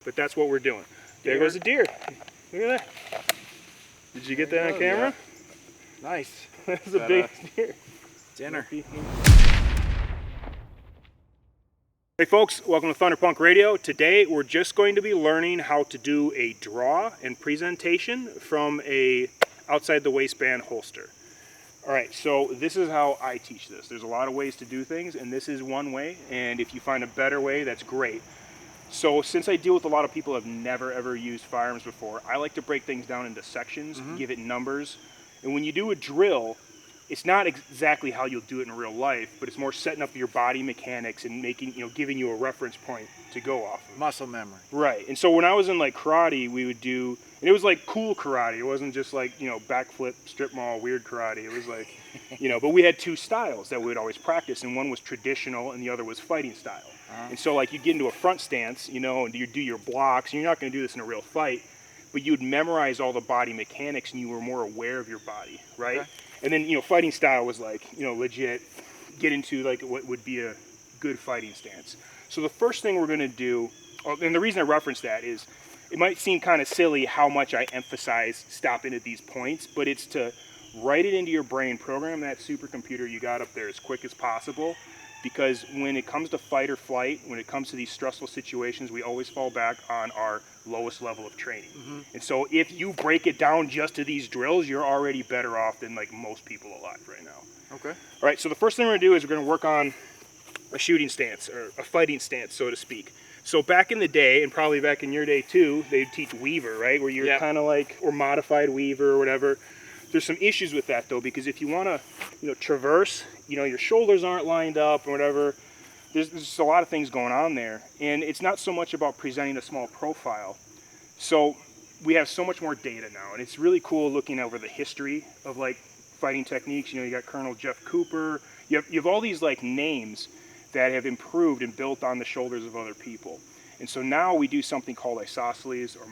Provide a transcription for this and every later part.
But that's what we're doing. There goes a deer. Look at that. Did you get that on camera? Yeah. Nice. That's a big deer. Dinner. Hey folks, welcome to Thunderpunk Radio. Today we're just going to be learning how to do a draw and presentation from a outside the waistband holster. Alright, so this is how I teach this. There's a lot of ways to do things, and this is one way, and if you find a better way, that's great. So since I deal with a lot of people who have never ever used firearms before, I like to break things down into sections, give it numbers. And when you do a drill, it's not exactly how you'll do it in real life, but it's more setting up your body mechanics and making, giving you a reference point to go off of. Muscle memory. Right. And so when I was in like karate, we would do, and it was like cool karate. It wasn't just like, backflip, strip mall, weird karate. It was like, but we had two styles that we would always practice, and one was traditional and the other was fighting style. And so like you get into a front stance, and you do your blocks, and you're not going to do this in a real fight, but you would memorize all the body mechanics and you were more aware of your body, right? Okay. And then, fighting style was like, legit get into like what would be a good fighting stance. So the first thing we're going to do, and the reason I reference that is it might seem kind of silly how much I emphasize stopping at these points, but it's to write it into your brain, program that supercomputer you got up there as quick as possible. Because when it comes to fight or flight, when it comes to these stressful situations, we always fall back on our lowest level of training. And so if you break it down just to these drills, you're already better off than like most people alive right now. Okay. All right, so the first thing we're gonna do is we're gonna work on a shooting stance, or a fighting stance, so to speak. So back in the day, and probably back in your day too, they'd teach Weaver, right? Where you're kind of like, or modified Weaver or whatever. There's some issues with that though, because if you want to, traverse, your shoulders aren't lined up or whatever. There's just a lot of things going on there, and it's not so much about presenting a small profile. So we have so much more data now, and it's really cool looking over the history of like fighting techniques. You got Colonel Jeff Cooper. You have all these like names that have improved and built on the shoulders of other people. And so now we do something called isosceles, or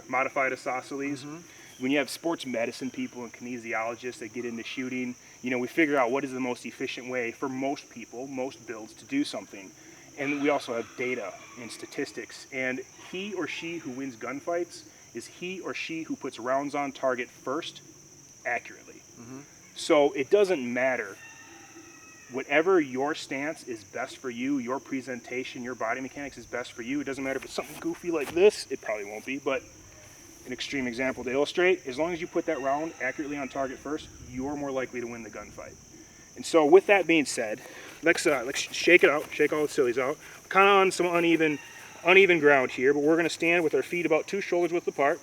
modified isosceles. When you have sports medicine people and kinesiologists that get into shooting, we figure out what is the most efficient way for most people, most builds, to do something. And we also have data and statistics. And he or she who wins gunfights is he or she who puts rounds on target first accurately. So it doesn't matter. Whatever your stance is best for you, your presentation, your body mechanics is best for you. It doesn't matter if it's something goofy like this. It probably won't be, but an extreme example to illustrate, as long as you put that round accurately on target first, you're more likely to win the gunfight. And so with that being said, let's shake it out, shake all the sillies out. Kind of on some uneven ground here, but we're going to stand with our feet about 2 shoulders width apart.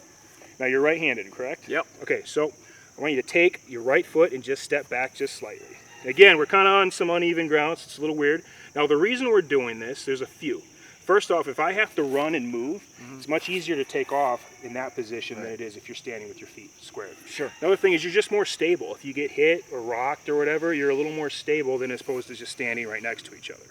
Now you're right-handed, correct? Yep. Okay, so I want you to take your right foot and just step back just slightly. Again, we're kind of on some uneven ground, so it's a little weird. Now the reason we're doing this, there's a few. First off, if I have to run and move, it's much easier to take off in that position than it is if you're standing with your feet squared. Sure. Another thing is you're just more stable. If you get hit or rocked or whatever, you're a little more stable than as opposed to just standing right next to each other.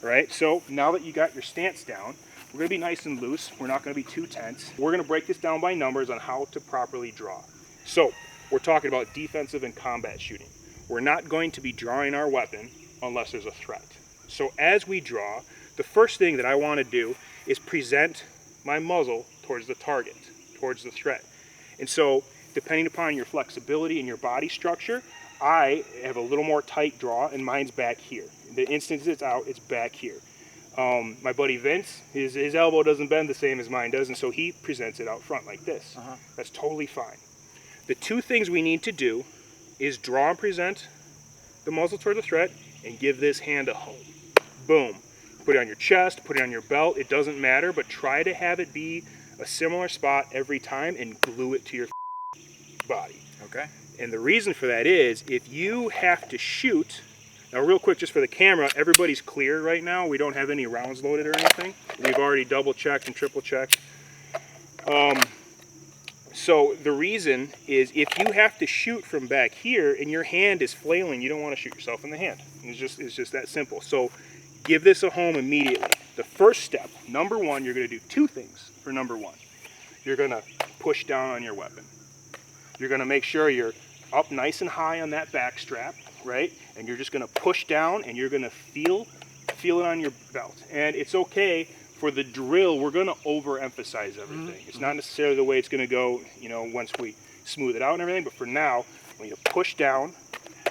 All right, so now that you got your stance down, we're going to be nice and loose. We're not going to be too tense. We're going to break this down by numbers on how to properly draw. So we're talking about defensive and combat shooting. We're not going to be drawing our weapon unless there's a threat. So as we draw, the first thing that I want to do is present my muzzle towards the target, towards the threat. And so, depending upon your flexibility and your body structure, I have a little more tight draw, and mine's back here. The instant it's out, it's back here. My buddy Vince, his elbow doesn't bend the same as mine does, and so he presents it out front like this. That's totally fine. The two things we need to do is draw and present the muzzle toward the threat, and give this hand a home. Boom. Put it on your chest, put it on your belt, it doesn't matter, but try to have it be a similar spot every time and glue it to your body. Okay. And the reason for that is, if you have to shoot, now real quick just for the camera, everybody's clear right now. We don't have any rounds loaded or anything. We've already double checked and triple checked. So the reason is, if you have to shoot from back here and your hand is flailing, you don't want to shoot yourself in the hand. It's just that simple. So give this a home immediately. The first step, number one, you're going to do 2 things for number 1. You're going to push down on your weapon. You're going to make sure you're up nice and high on that back strap, right? And you're just going to push down, and you're going to feel it on your belt. And it's okay For the drill, we're going to overemphasize everything. It's not necessarily the way it's going to go, you know, once we smooth it out and everything, but for now, I want you to push down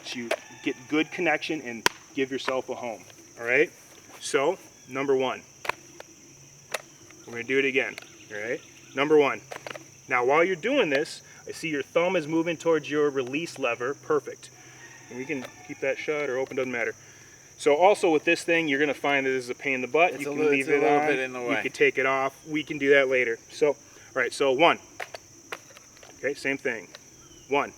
so you get good connection and give yourself a home, all right? So, number 1. We're going to do it again, all right? Number 1. Now, while you're doing this, I see your thumb is moving towards your release lever. Perfect. And we can keep that shut or open, doesn't matter. So also with this thing, you're going to find that this is a pain in the butt. You can leave it on. Bit in the way. You can take it off. We can do that later. So, all right, so 1. Okay, same thing. 1.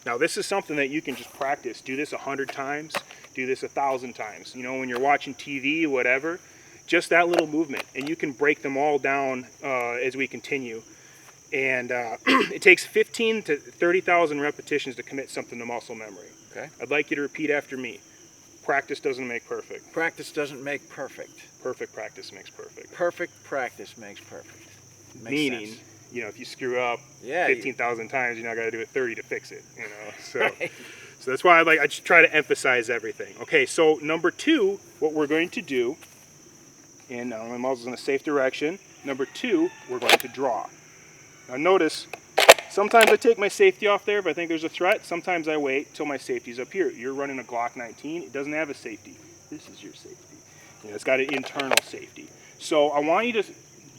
Now this is something that you can just practice. Do this 100 times. Do this 1,000 times. You know, when you're watching TV, whatever, just that little movement. And you can break them all down as we continue. And it takes 15 to 30,000 repetitions to commit something to muscle memory. Okay. I'd like you to repeat after me. Practice doesn't make perfect. Practice doesn't make perfect. Perfect practice makes perfect. Perfect practice makes perfect. Makes Meaning, sense. you know, if you screw up 15,000 times, you're not going to do it 30 to fix it. You know, so Right. so that's why I just try to emphasize everything. Okay, so number 2, what we're going to do, and my muzzle's in a safe direction. Number 2, we're going to draw. Now notice, sometimes I take my safety off there if I think there's a threat. Sometimes I wait till my safety's up here. You're running a Glock 19. It doesn't have a safety. This is your safety. You know, it's got an internal safety. So I want you to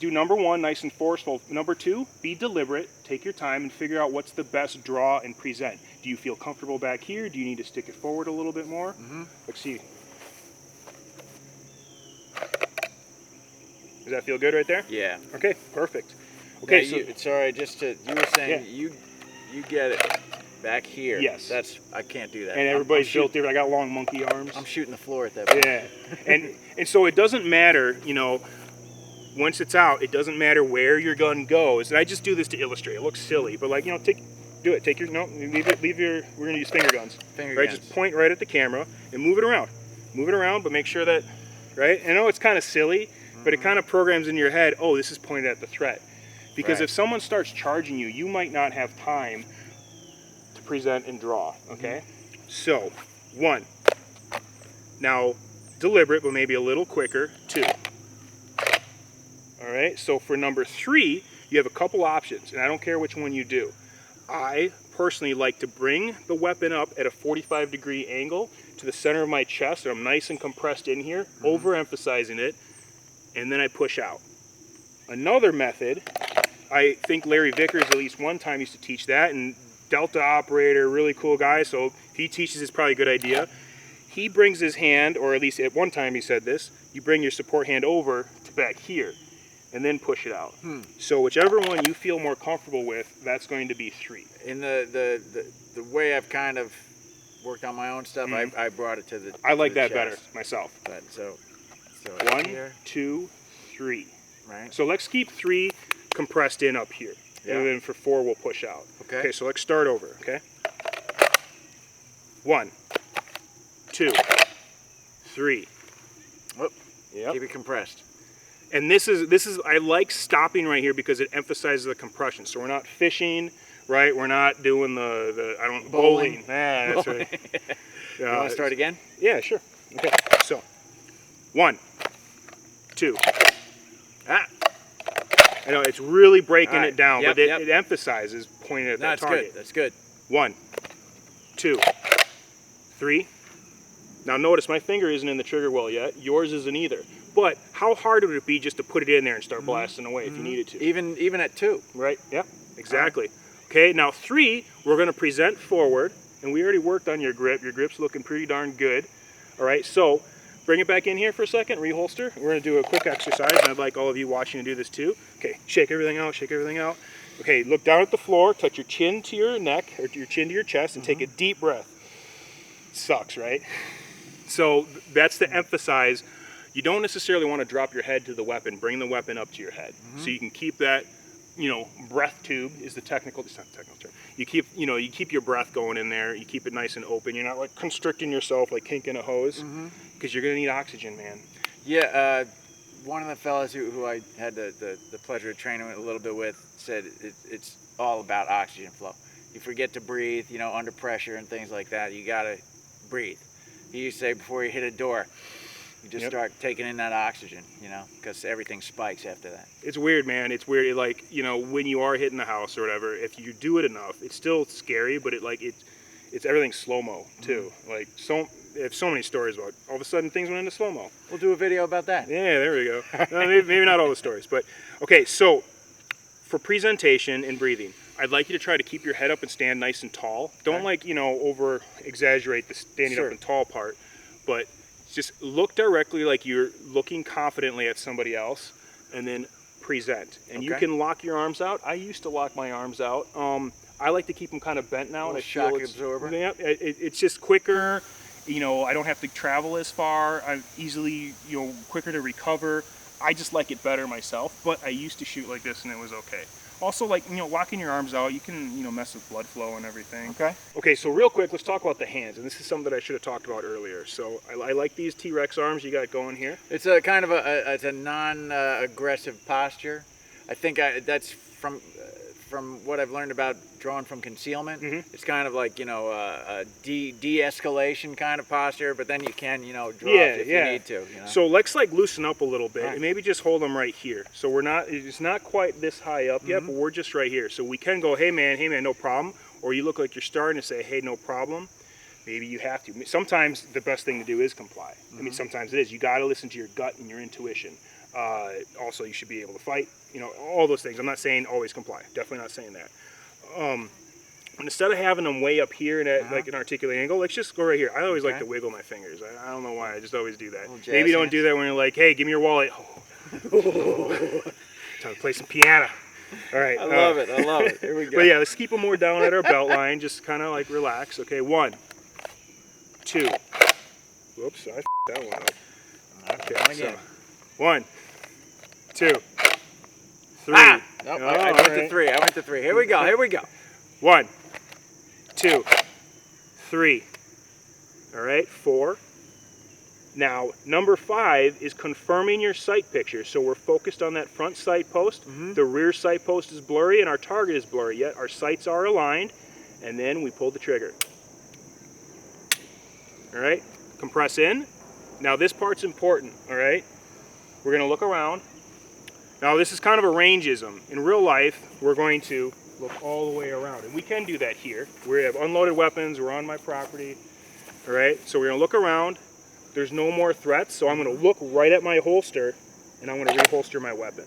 do number 1, nice and forceful. Number 2, be deliberate. Take your time and figure out what's the best draw and present. Do you feel comfortable back here? Do you need to stick it forward a little bit more? Let's see. Does that feel good right there? Yeah. Okay, perfect. Okay, now so sorry, you were saying you get it back here. Yes. I can't do that. and everybody's built different. I got long monkey arms. I'm shooting the floor at that point. Yeah, and so it doesn't matter, you know, once it's out, it doesn't matter where your gun goes. And I just do this to illustrate. It looks silly, but like, you know, do it. Take your, no, leave your, we're gonna use finger guns. Right, just point right at the camera and move it around. Move it around, but make sure that, right? I know it's kind of silly, but it kind of programs in your head, oh, this is pointed at the threat. Because if someone starts charging you, you might not have time to present and draw, okay? So, 1. Now, deliberate, but maybe a little quicker. 2. All right, so for number 3, you have a couple options, and I don't care which one you do. I personally like to bring the weapon up at a 45-degree angle to the center of my chest, and I'm nice and compressed in here, overemphasizing it, and then I push out. Another method, I think Larry Vickers at least one time used to teach that, and Delta operator, really cool guy, so if he teaches, it's probably a good idea. He brings his hand, or at least at one time he said this, you bring your support hand over to back here, and then push it out. So whichever one you feel more comfortable with, that's going to be 3. In the way I've kind of worked on my own stuff, I brought it to the I like to the that chest. better myself. But so 1, here, 2, 3. right? So let's keep 3 compressed in up here. Yeah. And then for 4, we'll push out. Okay. Okay, so let's start over, okay? 1, 2, 3. Whoop. Yep. Keep it compressed. And this is I like stopping right here because it emphasizes the compression. So we're not fishing, right? We're not doing the bowling. Ah, that's right. You want to start again? Yeah, sure. Okay. So 1, 2. Ah. I know it's really breaking it down, Yep, but it emphasizes pointing at that target. That's good. 1, 2, 3. Now notice my finger isn't in the trigger well yet. Yours isn't either. But how hard would it be just to put it in there and start blasting away if you needed to? Even at 2. Right? Yeah, exactly. Okay, now 3, we're going to present forward, and we already worked on your grip. Your grip's looking pretty darn good. All right, so bring it back in here for a second, reholster. We're going to do a quick exercise, and I'd like all of you watching to do this too. Okay, shake everything out, shake everything out. Okay, look down at the floor, touch your chin to your neck, or your chin to your chest, and take a deep breath. Sucks, right? So that's to emphasize, you don't necessarily want to drop your head to the weapon. Bring the weapon up to your head. So you can keep that, you know, breath tube is the technical, it's not the technical term. You keep your breath going in there. You keep it nice and open. You're not like constricting yourself like kinking a hose, because you're going to need oxygen, man. Yeah, one of the fellas who I had the pleasure of training a little bit with said it's all about oxygen flow. You forget to breathe, you know, under pressure and things like that. You got to breathe. He used to say before you hit a door, You just start taking in that oxygen, you know, because everything spikes after that. It's weird, man. It's weird. Like, you know, when you are hitting the house or whatever, if you do it enough, it's still scary, but it's everything slow-mo too. Like, they have so many stories about all of a sudden things went into slow-mo. We'll do a video about that. Yeah, there we go. Maybe not all the stories, but okay. So for presentation and breathing, I'd like you to try to keep your head up and stand nice and tall. Don't over exaggerate the standing up and tall part, but just look directly like you're looking confidently at somebody else, and then present. And you can lock your arms out. I used to lock my arms out. I like to keep them kind of bent now, and I shock feel absorber. Yeah, it's just quicker. You know, I don't have to travel as far. I'm easily, quicker to recover. I just like it better myself, but I used to shoot like this and it was okay. Also, like, locking your arms out, you can, mess with blood flow and everything. Okay, so real quick, let's talk about the hands. And this is something that I should have talked about earlier. So I like these T-Rex arms you got going here. It's a kind of it's a non-aggressive posture. I think that's from what I've learned about drawing from concealment. It's kind of like, a de-escalation kind of posture, but then you can, draw if you need to. So let's like loosen up a little bit and maybe just hold them right here. So it's not quite this high up yet, but we're just right here. So we can go, hey man, no problem. Or you look like you're starting to say, hey, no problem. Maybe you have to. Sometimes the best thing to do is comply. I mean, sometimes it is. You got to listen to your gut and your intuition. Also, you should be able to fight. All those things. I'm not saying always comply. Definitely not saying that. And instead of having them way up here and at like an articulate angle, let's just go right here. I always like to wiggle my fingers. I don't know why. I just always do that. Maybe don't do that when you're like, hey, give me your wallet. Time to play some piano. All right. I love it. I love it. Here we go. But yeah, let's keep them more down at our belt line. Just kind of like relax. Okay, 1, 2. Whoops, I f***ed that one up. Okay, so 1, 2, 3. Nope, I went to 3. I went to 3. Here we go. Here we go. 1, 2, 3. All right, 4. Now, number 5 is confirming your sight picture. So we're focused on that front sight post. The rear sight post is blurry and our target is blurry, yet our sights are aligned. And then we pull the trigger. All right, compress in. Now this part's important, all right? We're gonna look around. Now this is kind of a rangeism. In real life, we're going to look all the way around. And we can do that here. We have unloaded weapons, we're on my property, all right? So we're gonna look around. There's no more threats, so I'm gonna look right at my holster and I'm gonna reholster my weapon.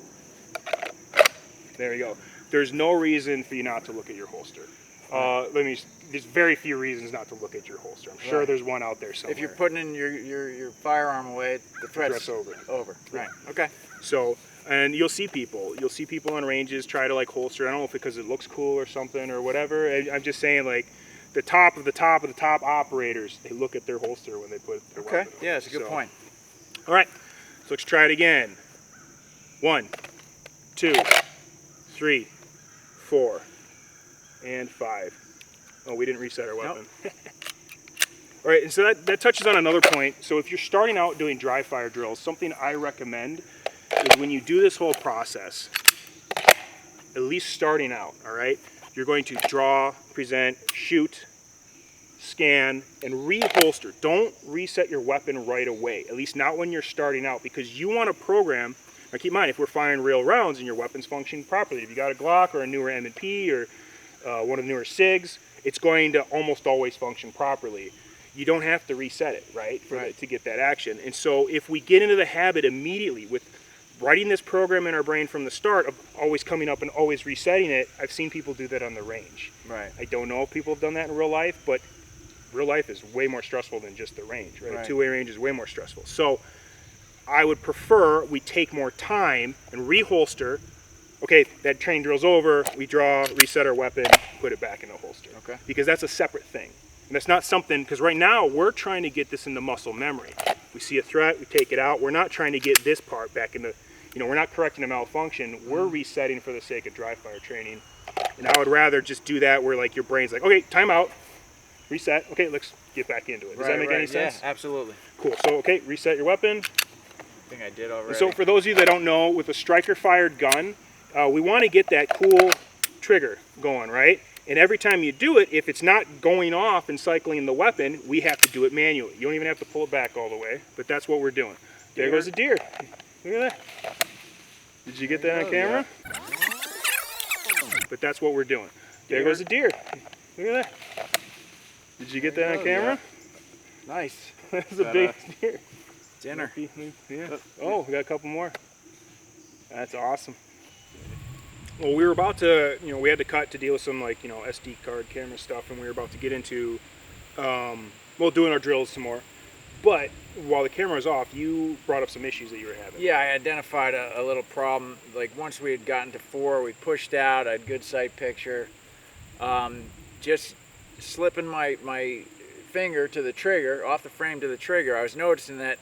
There you go. There's no reason for you not to look at your holster. There's very few reasons not to look at your holster. I'm sure there's one out there somewhere. If you're putting in your firearm away, the threat's over. Right. Okay. So, and you'll see people on ranges try to like holster. I don't know if because it looks cool or something or whatever. I'm just saying, like, the top of the top of the top operators, they look at their holster when they put their weapon on. Yeah, that's a good point. All right, so let's try it again. 1, 2, 3, 4, and 5. Oh, we didn't reset our weapon. Nope. All right, and so that touches on another point. So if you're starting out doing dry fire drills, something I recommend is when you do this whole process, at least starting out, all right, you're going to draw, present, shoot, scan, and reholster. Don't reset your weapon right away, at least not when you're starting out, because you want to program. Now keep in mind, if we're firing real rounds and your weapon's functioning properly, if you got a Glock or a newer M&P or one of the newer SIGs, it's going to almost always function properly. You don't have to reset it, right, to get that action. And so if we get into the habit immediately with writing this program in our brain from the start of always coming up and always resetting it, I've seen people do that on the range. Right. I don't know if people have done that in real life, but real life is way more stressful than just the range, right? A two-way range is way more stressful. So I would prefer we take more time and reholster. Okay, that training drill's over, we draw, reset our weapon, put it back in the holster. Okay. Because that's a separate thing. And that's not something, because right now we're trying to get this into muscle memory. We see a threat, we take it out. We're not trying to get this part back into, we're not correcting a malfunction. We're resetting for the sake of dry fire training. And I would rather just do that where like your brain's like, okay, time out, reset. Okay, let's get back into it. Does that make any sense? Yeah, absolutely. Cool, so okay, reset your weapon. I think I did already. And so for those of you that don't know, with a striker fired gun, we want to get that cool trigger going, right? And every time you do it, if it's not going off and cycling the weapon, we have to do it manually. You don't even have to pull it back all the way, but that's what we're doing. There goes a deer. Look at that. Did you get that on camera? Yeah. But that's what we're doing. There goes a deer. Look at that. Did you get that on camera? Yeah. Nice. That's a big deer. Dinner. Yeah. Oh, we got a couple more. That's awesome. Well, we were about to, we had to cut to deal with some SD card camera stuff, and we were about to get into, doing our drills some more. But while the camera was off, you brought up some issues that you were having. Yeah, I identified a little problem. Like once we had gotten to 4, we pushed out. I had good sight picture. Just slipping my finger to the trigger, off the frame to the trigger, I was noticing that,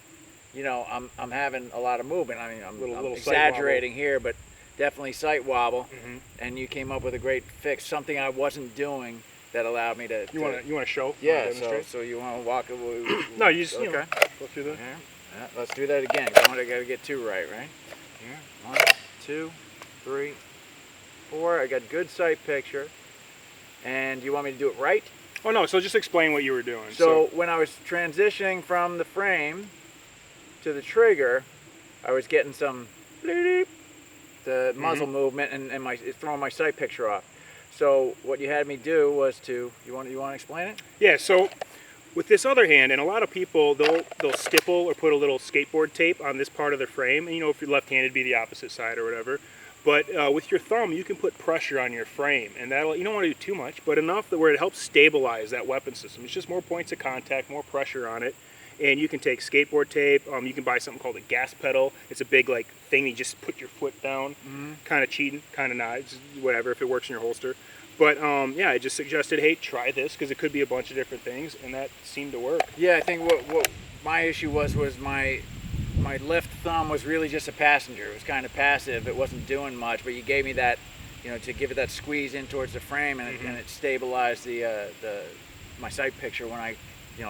I'm having a lot of movement. I mean, I'm exaggerating here, but definitely sight wobble. Mm-hmm. And you came up with a great fix, something I wasn't doing that allowed me to. You want to show? Yeah. So you want to walk? No, you just okay. Go through that. Yeah, let's do that again. I got to get 2 right. Here, 1, 2, 3, 4. I got good sight picture. And you want me to do it right? Oh no. So just explain what you were doing. So when I was transitioning from the frame to the trigger, I was getting some the muzzle movement and throwing my sight picture off. So what you had me do was to you want to explain it? Yeah. So with this other hand, and a lot of people they'll stipple or put a little skateboard tape on this part of the frame, and if you're left-handed, be the opposite side or whatever. But with your thumb, you can put pressure on your frame, and you don't want to do too much, but enough that where it helps stabilize that weapon system. It's just more points of contact, more pressure on it. And you can take skateboard tape. You can buy something called a gas pedal. It's a big thing you just put your foot down. Mm-hmm. Kind of cheating, kind of not. It's whatever if it works in your holster. But yeah, I just suggested, hey, try this because it could be a bunch of different things, and that seemed to work. Yeah, I think what my issue was my left thumb was really just a passenger. It was kind of passive. It wasn't doing much, but you gave me that, to give it that squeeze in towards the frame, and it stabilized my sight picture when I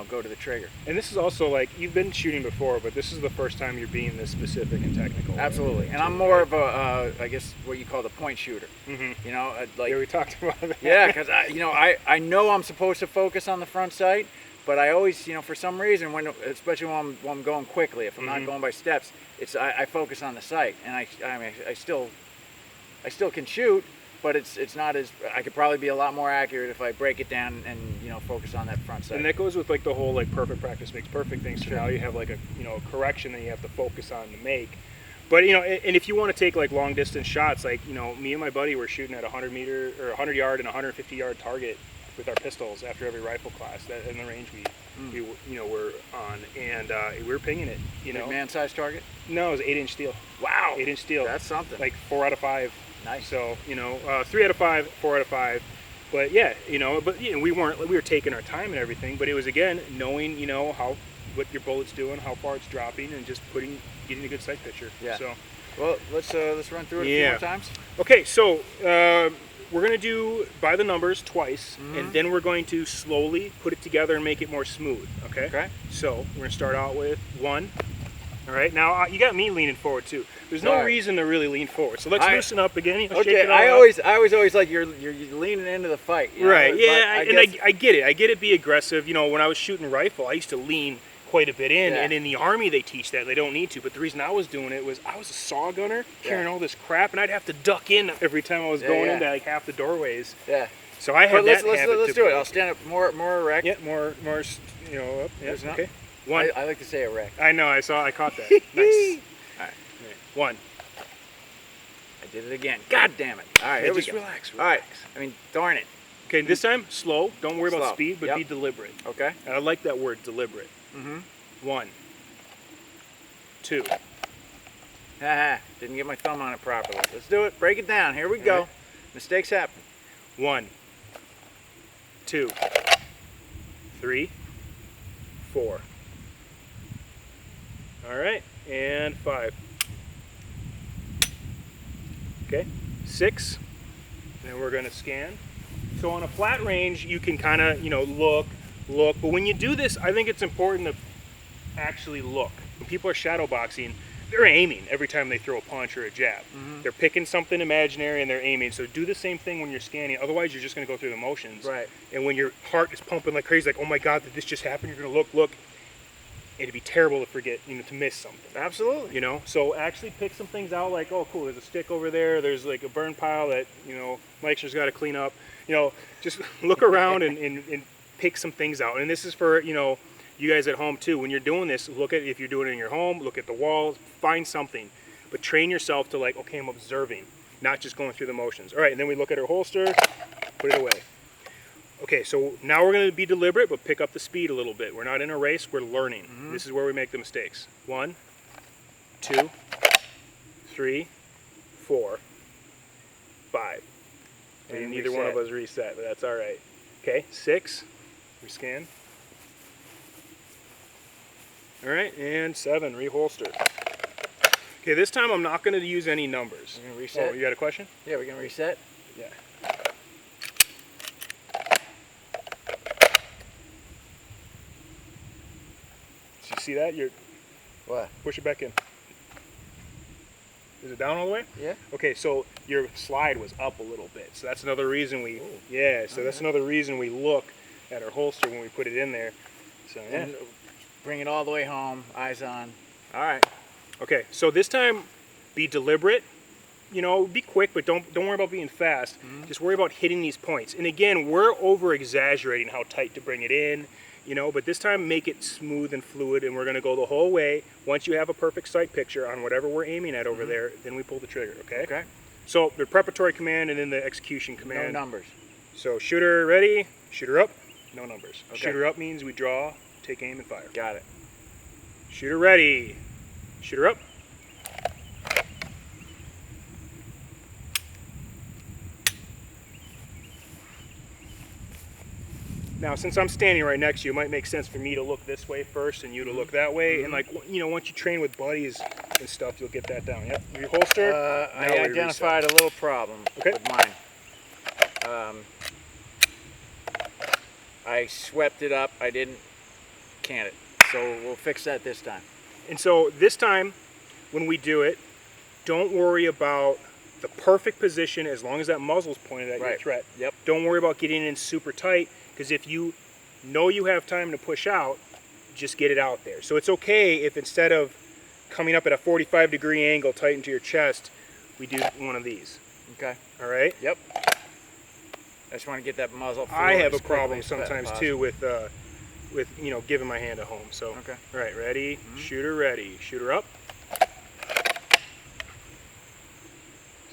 go to the trigger. And this is also you've been shooting before, but this is the first time you're being this specific and technical. Absolutely. And I'm more of a, I guess what you call the point shooter. Mm-hmm. Yeah, we talked about that. Yeah, because I know I'm supposed to focus on the front sight, but I always, for some reason, especially when I'm going quickly, if I'm not going by steps, I focus on the sight, and I still can shoot. But it's not as, I could probably be a lot more accurate if I break it down and focus on that front sight. And that goes with the whole perfect practice makes perfect thing. So now you have a correction that you have to focus on to make. But and if you want to take long distance shots, me and my buddy were shooting at 100 meter or 100 yard and 150 yard target with our pistols after every rifle class in the range we were on, and we were pinging it. Big man size target? No, it was 8-inch steel. Wow, 8-inch steel. That's something. 4 out of 5. Nice. So 3 out of 5, 4 out of 5, but yeah, we were taking our time and everything, but it was again knowing what your bullet's doing, how far it's dropping, and just getting a good sight picture. Yeah. So well, let's run through it a few more times. Okay, so we're gonna do by the numbers twice, and then we're going to slowly put it together and make it more smooth. Okay. Okay. So we're gonna start out with 1. All right, now you got me leaning forward too. There's no reason to really lean forward, so let's loosen up again. Okay, shake it I was always like you're leaning into the fight. Right? Yeah, I get it. I get it. Be aggressive. When I was shooting rifle, I used to lean quite a bit in, and in the Army they teach that they don't need to. But the reason I was doing it was I was a saw gunner carrying all this crap, and I'd have to duck in every time I was going into half the doorways. Yeah. So I had let's do it. I'll stand up more erect. Yeah, more up. Yeah. Okay. 1. I like to say erect. I know. I caught that. Nice. All right. 1. I did it again. God damn it. All right, here we go. Relax. All right. Darn it. Okay, this time, slow. Don't worry about speed, but be deliberate. Okay. And I like that word, deliberate. 1, 2. Haha. Didn't get my thumb on it properly. Let's do it. Break it down. Here we go. Right. Mistakes happen. 1, 2, 3, 4. All right, and 5. Okay, 6. Then we're gonna scan. So on a flat range, you can kind of, look, but when you do this, I think it's important to actually look. When people are shadow boxing, they're aiming every time they throw a punch or a jab. They're picking something imaginary and they're aiming. So do the same thing when you're scanning. Otherwise, you're just going to go through the motions. Right. And when your heart is pumping like crazy, like, oh my God, did this just happen? You're going to look. it'd be terrible to forget, to miss something. Absolutely. So actually pick some things out, like, oh, cool, there's a stick over there, there's like a burn pile that, Mike's got to clean up. Just look around and pick some things out. And this is for, you guys at home too. When you're doing this, look at, if you're doing it in your home, look at the walls, find something. But train yourself to, like, okay, I'm observing, not just going through the motions. All right, and then we look at our holster, put it away. Okay, so now we're going to be deliberate, but pick up the speed a little bit. We're not in a race, we're learning. This is where we make the mistakes. 1, 2, 3, 4, 5. And neither one of us reset, but that's all right. Okay, 6, we scan. All right, and 7, reholster. Okay, this time I'm not going to use any numbers. We're going to reset. Oh, you got a question? Yeah, we're going to reset. Yeah. So you see that? What? Push it back in. Is it down all the way? Yeah. Okay, so your slide was up a little bit. So that's another reason we, that's another reason we look at our holster when we put it in there. So yeah. And bring it all the way home, eyes on. All right. Okay, so this time, be deliberate. Be quick, but don't worry about being fast. Just worry about hitting these points. And again, we're over exaggerating how tight to bring it in. But this time make it smooth and fluid, and we're going to go the whole way. Once you have a perfect sight picture on whatever we're aiming at over there, then we pull the trigger, okay? Okay. So the preparatory command and then the execution command. No numbers. So shooter ready, shooter up, no numbers. Okay. Shooter up means we draw, take aim, and fire. Got it. Shooter ready, shooter up. Now, since I'm standing right next to you, it might make sense for me to look this way first and you to look that way. And, like, once you train with buddies and stuff, you'll get that down. Yep. Reholster. I identified a little problem with mine. I swept it up. I didn't can it. So we'll fix that this time. And so this time, when we do it, don't worry about the perfect position as long as that muzzle's pointed at your threat. Yep. Don't worry about getting in super tight, because if you know you have time to push out, just get it out there. So it's okay if instead of coming up at a 45-degree angle tight into your chest, we do one of these. Okay. All right? Yep. I just want to get that muzzle forward. I have a problem sometimes too with giving my hand a home. So okay. All right, ready, shooter ready, shooter up.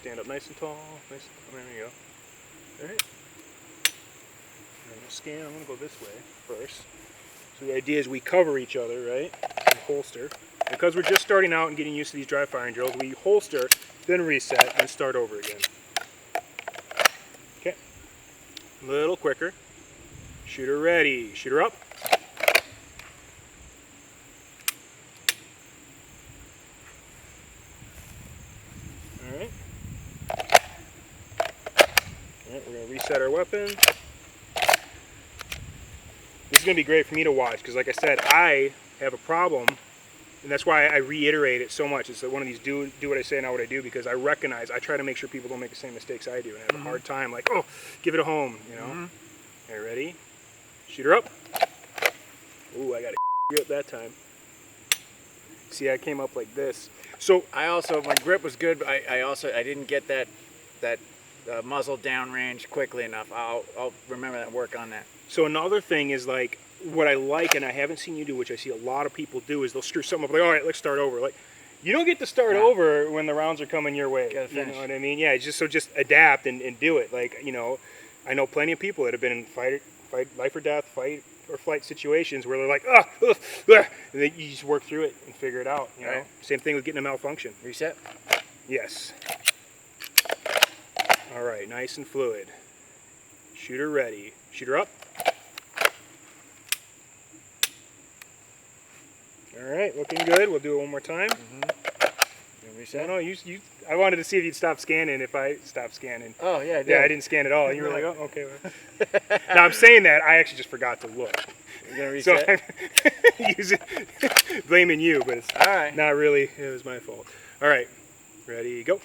Stand up nice and tall, there you go. All right. I'm gonna scan. I'm gonna go this way first. So the idea is we cover each other, right? And holster. Because we're just starting out and getting used to these dry firing drills, we holster, then reset, and start over again. Okay. A little quicker. Shooter ready. Shooter up. All right. All right, we're going to reset our weapon. This is going to be great for me to watch because, like I said, I have a problem, and that's why I reiterate it so much. It's one of these do what I say, not what I do, because I try to make sure people don't make the same mistakes I do, and I have a hard time, like, oh, give it a home, Okay, ready? Shoot her up. Ooh, I got it up that time. See, I came up like this. So my grip was good, but I didn't get that muzzle downrange quickly enough. I'll remember that, work on that. So another thing is, like, what I like, and I haven't seen you do, which I see a lot of people do, is they'll screw something up, like, all right, let's start over. Like, you don't get to start over when the rounds are coming your way. Gotta finish. You know what I mean? Yeah, just adapt and do it. Like, I know plenty of people that have been in fight, life or death, fight or flight situations where they're like, and then you just work through it and figure it out. You know? Right. Same thing with getting a malfunction. Reset. Yes. All right, nice and fluid. Shooter ready. Shooter up. All right, looking good. We'll do it one more time. Reset. No, I wanted to see if you'd stop scanning. If I stopped scanning. Oh yeah, I did. Yeah, I didn't scan at all. You were like, oh, okay. Well. Now I'm saying that I actually just forgot to look. You're gonna reset. So I'm blaming you, but it's all right. Not really. It was my fault. All right, ready, go.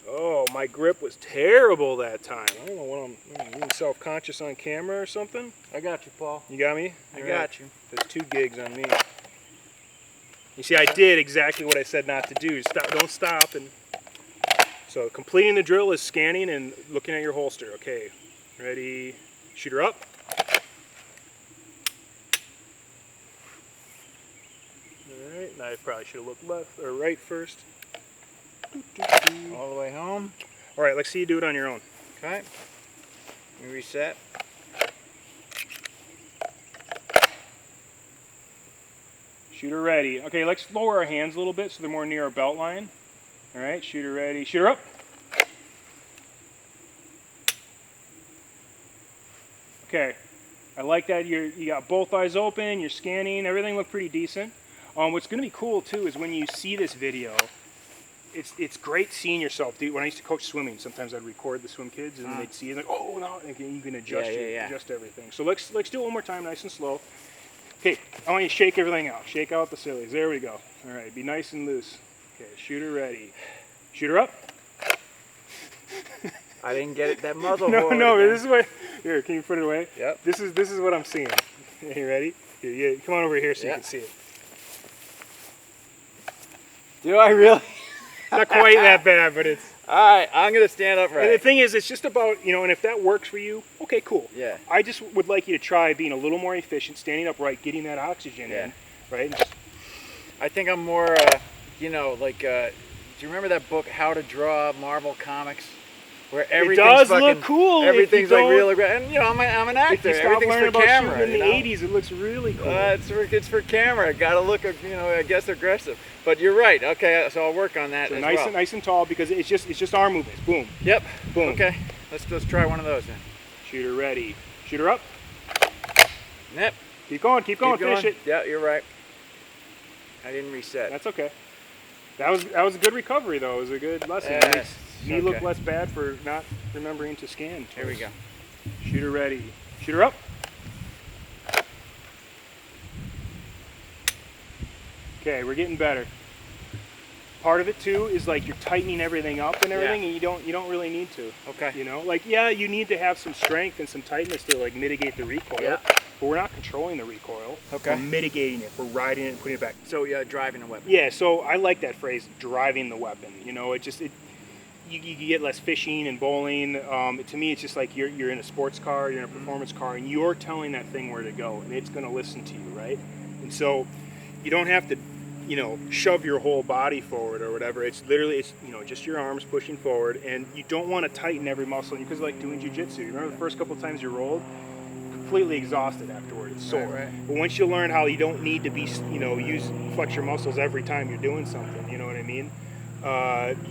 Oh, my grip was terrible that time. I don't know what I'm being self-conscious on camera or something. I got you, Paul. You got me? I got you. There's 2 gigs on me. You see, I did exactly what I said not to do. Stop, don't stop. And so completing the drill is scanning and looking at your holster. Okay, ready, shoot her up. All right, now I probably should have looked left or right first. All the way home. All right, let's see you do it on your own. Okay. Let me reset. Shooter ready. Okay, let's lower our hands a little bit so they're more near our belt line. All right, shooter ready. Shooter up. Okay, I like that you got both eyes open, you're scanning, everything looked pretty decent. What's going to be cool too is when you see this video, it's great seeing yourself. Dude, when I used to coach swimming, sometimes I'd record the swim kids and they'd see it like, oh no, and you can adjust adjust everything. So let's do it one more time, nice and slow. Okay, I want you to shake everything out. Shake out the sillies. There we go. All right, be nice and loose. Okay, shooter ready. Shooter up. I didn't get it. That muzzle. No. This is what. Here, can you put it away? Yep. This is what I'm seeing. You ready? Here, come on over here so you can see it. Do I really? Not quite that bad, but it's. All right, I'm gonna stand up right. And the thing is, it's just about, and if that works for you, okay, cool. Yeah. I just would like you to try being a little more efficient, standing upright, getting that oxygen in, right? And just, I think I'm more, do you remember that book, How to Draw Marvel Comics? Where everything's look cool. Everything's like real, and I'm an actor. If you Everything's for camera. In the '80s, it looks really cool. It's for camera. Got to look, I guess aggressive. But you're right. Okay, so I'll work on that. So as nice and tall because it's just arm movements. Boom. Yep. Boom. Okay. Let's try one of those then. Shooter ready. Shooter up. Yep. Keep going. Finish it. Yeah, you're right. I didn't reset. That's okay. That was a good recovery though. It was a good lesson. Yes. Me look less bad for not remembering to scan. Here we go. Shooter ready. Shooter up. Okay, we're getting better. Part of it too is like you're tightening everything up and everything, and you don't really need to. Okay. You need to have some strength and some tightness to like mitigate the recoil. Yeah. But we're not controlling the recoil. Okay. We're mitigating it. We're riding it and putting it back. So driving a weapon. Yeah. So I like that phrase, driving the weapon. You get less fishing and bowling. To me, it's just like you're in a sports car, you're in a performance car, and you're telling that thing where to go, and it's going to listen to you, right? And so you don't have to, shove your whole body forward or whatever. It's literally, just your arms pushing forward, and you don't want to tighten every muscle because like doing jiu-jitsu. You remember the first couple times you rolled? Completely exhausted afterward. It's sore. Right. But once you learn how you don't need to be, flex your muscles every time you're doing something, you know what I mean?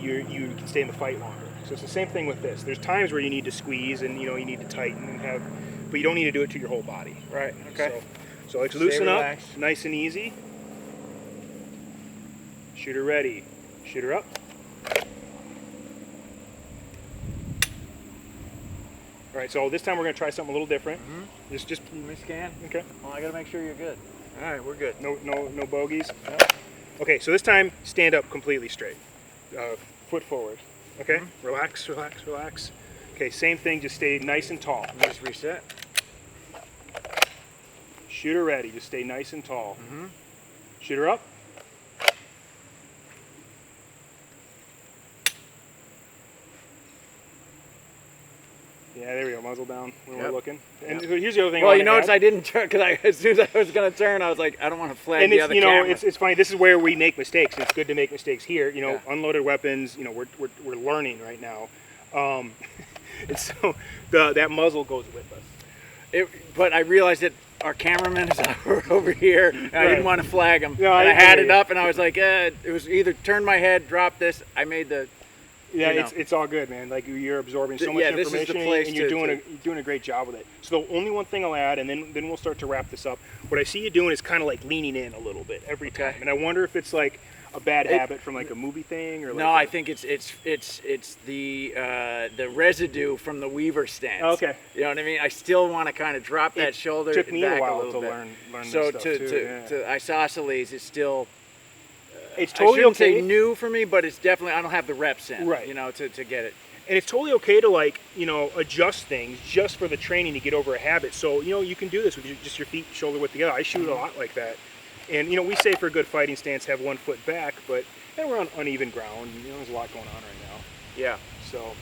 You can stay in the fight longer. So it's the same thing with this. There's times where you need to squeeze and you need to tighten and but you don't need to do it to your whole body. Right. Okay. So let's loosen up, nice and easy. Shooter ready. Shooter up. All right. So this time we're going to try something a little different. Mm-hmm. Just let me scan. Okay. Well, I got to make sure you're good. All right, we're good. No bogeys. Yep. Okay, so this time, stand up completely straight. Foot forward. Okay? Mm-hmm. Relax. Okay, same thing, just stay nice and tall. Just reset. Shooter ready, just stay nice and tall. Mm-hmm. Shooter up. Yeah, there we go, muzzle down when we're looking. And here's the other thing. Well, notice I didn't turn, because as soon as I was going to turn, I was like, I don't want to flag the other camera. It's funny, this is where we make mistakes. It's good to make mistakes here. Unloaded weapons, we're learning right now. And so that muzzle goes with us. But I realized that our cameraman is over here, and I didn't want to flag him. No, and I had it up, and I was like, it was either turn my head, drop this. I made the... Yeah, it's all good, man. Like you're absorbing so much information, and you're doing a great job with it. So the only one thing I'll add, and then we'll start to wrap this up. What I see you doing is kind of like leaning in a little bit every time, and I wonder if it's like a bad habit from like a movie thing or like. No, I think it's the residue from the Weaver stance. Okay. You know what I mean? I still want to kind of drop that shoulder. Took me back a while to bit. learn so this stuff too. to isosceles is still. it's totally I shouldn't okay. say new for me, but it's definitely, I don't have the reps in, Right. you know, to get it. And it's totally okay to, like, you know, adjust things just for the training to get over a habit. So, you know, you can do this with just your feet shoulder width together. I shoot a lot like that. And, you know, we say for a good fighting stance, have 1 foot back, but and we're on uneven ground. You know, there's a lot going on right now. Yeah. So,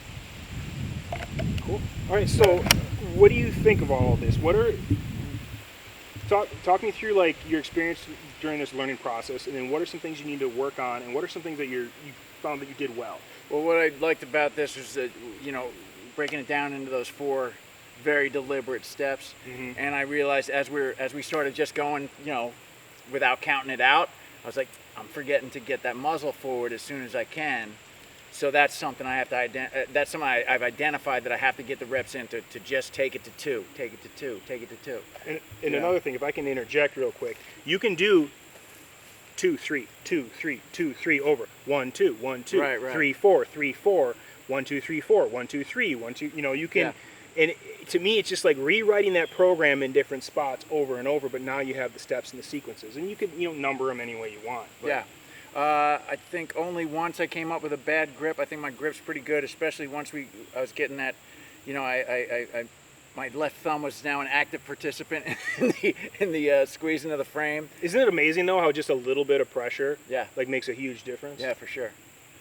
cool. All right, so what do you think of all of this? What are, talk me through, like, your experience during this learning process, and then what are some things you need to work on, and what are some things that you found that you did well? Well, what I liked about this was that, you know, breaking it down into those 4 very deliberate steps. Mm-hmm. And I realized as we started just going, you know, without counting it out, I was like, I'm forgetting to get that muzzle forward as soon as I can. So that's something I have to that's something I've identified that I have to get the reps in to just take it to 2, take it to 2, take it to 2. And another thing, if I can interject real quick, you can do 2, 3, 2, 3, 2, 3 over 1, 2, 1, 2, Right, right. 3, 4, 3, 4, 1, 2, 3, 4, 1, 2, 3, 1, 2. You know, you can. Yeah. And to me, it's just like rewriting that program in different spots over and over. But now you have the steps and the sequences, and you can, you know, number them any way you want. But, Yeah. I think only once I came up with a bad grip. I think my grip's pretty good, especially once I was getting that, you know, my left thumb was now an active participant in the squeezing of the frame. Isn't it amazing though how just a little bit of pressure, Yeah. like, makes a huge difference? Yeah, for sure.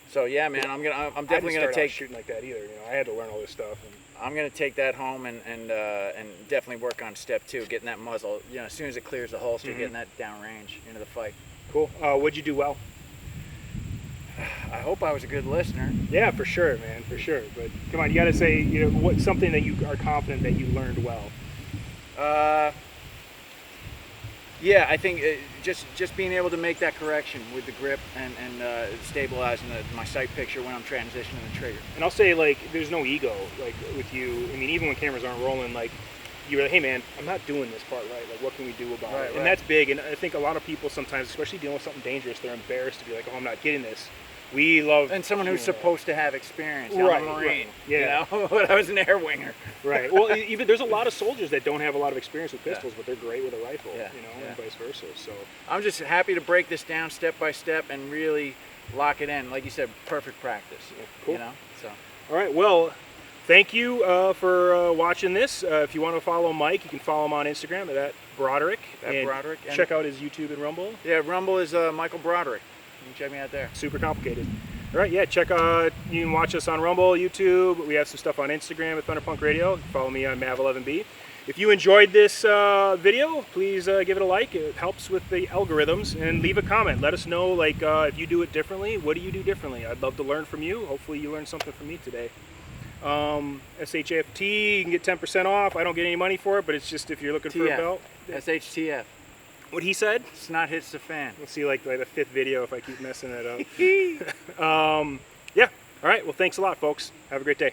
So yeah, man, I'm definitely gonna take shooting like that either. You know, I had to learn all this stuff. And I'm gonna take that home and definitely work on step 2, getting that muzzle. You know, as soon as it clears the holster, getting that downrange into the fight. cool. What'd you do well? I hope I was a good listener. Yeah, for sure, man, for sure. But come on, you got to say, you know, what's something that you are confident that you learned well. Yeah, I think just being able to make that correction with the grip and stabilizing my sight picture when I'm transitioning the trigger. And I'll say, like, there's no ego, like, with you. I mean, even when cameras aren't rolling, like, you're like, hey, man, I'm not doing this part right. Like, what can we do about it? And that's big. And I think a lot of people sometimes, especially dealing with something dangerous, they're embarrassed to be like, oh, I'm not getting this. We love... And someone who's supposed to have experience. Right, I'm a Marine. right. Yeah. You know, but I was an air winger. Right. Well, even there's a lot of soldiers that don't have a lot of experience with pistols, but they're great with a rifle, you know, and vice versa. So I'm just happy to break this down step by step and really lock it in. Like you said, perfect practice. Yeah, cool. You know, so. All right. Well, thank you for watching this. If you want to follow Mike, you can follow him on Instagram at Broderick. And Broderick. And check out his YouTube and Rumble. Yeah, Rumble is Michal Broderick. You can check me out there. Super complicated. All right, yeah, you can watch us on Rumble, YouTube. We have some stuff on Instagram at Thunderpunk Radio. Follow me on Mav11B. If you enjoyed this video, please give it a like. It helps with the algorithms. And leave a comment. Let us know, like, if you do it differently, what do you do differently? I'd love to learn from you. Hopefully you learned something from me today. SHFT, you can get 10% off. I don't get any money for it, but it's just if you're looking for a belt. SHTF. What he said? Snot hits the fan. We'll see, like the 5th video if I keep messing it up. Yeah. All right. Well, thanks a lot, folks. Have a great day.